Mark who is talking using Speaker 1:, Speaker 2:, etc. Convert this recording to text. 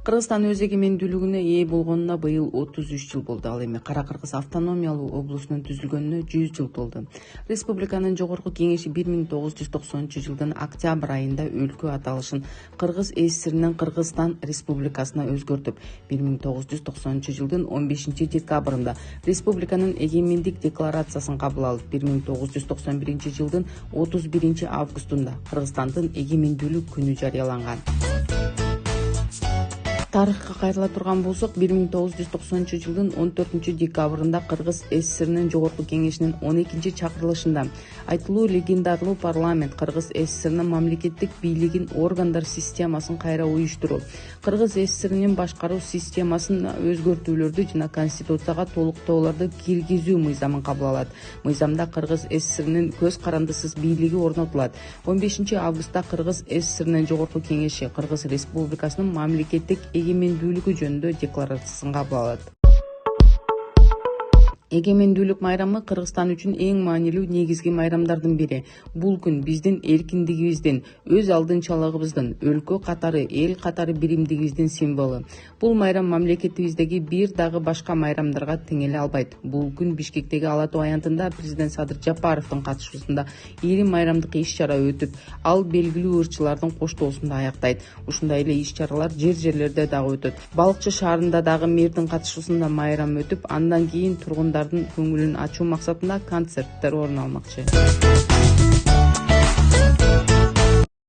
Speaker 1: Кыргызстан өз эгемендүүлүгүнө ээ болгонуна быйыл 33 жыл болду. Ал эми Кара Кыргыз автономиялуу облусунун түзүлгөнүнө 100 жыл толду. Республиканын жогорку кеңеши 1990 жылдын октябрь айында өлкө аталышын Кыргыз ССРинен Кыргызстан Республикасына өзгөртүп, 1990 жылдын 15 декабрында республиканын эгемендик декларациясын кабыл алып, 1991 жылдын 31 августунда Кыргызстандын эгемендүүлүк күнү жарыяланган. Тарыхка кайрыла турган болсок, 1990 жылдын 14 декабрында Кыргыз ССРинин жогорку кеңешинин 12 чакырылышында айтылуу легендарлуу парламент Кыргыз ССРинин мамлекеттик бийлигин органдар системасын кайра уюштуруу, Кыргыз ССРинин башкаруу системасын өзгөртүүлөрдү жана конституцияга толуктоолорду киргизүү мыйзамын кабыл алат. Мыйзамда Кыргыз ССРинин көз карандысыз бийлиги орнотулат. 15 августта Кыргыз ССРинин жогорку кеңеши Кыргыз Республикасынын мамлекеттик эгемендүүлүгү жөнүндө декларациясын кабыл алат. Эгемендүүлүк майрамы Кыргызстан үчүн эң маанилүү негизги майрамдардын бири. Бул күн биздин эркиндигибиздин, өз алдынчалыгыбыздын, өлкө катары, эл катары биримдигибиздин символу. Бул майрам мамлекетибиздеги бир дагы башка майрамдарга теңеле албайт. Бул күн Бишкектеги Ала Тоо аянтында президент Садыр Жапаровдун катышуусунда ири майрамдык иш-чара өтүп, ал белгилүү ырчылардын коштоосунда аяктайт. Ушундай эле иш-чаралар жер-жерлерде дагы өтөт. Балыкчы шаарында дагы мэрдин катышуусунда майрам өтүп, андан кийин тургундардын көңүлүн ачуу максатында концерттер орун алмакчы.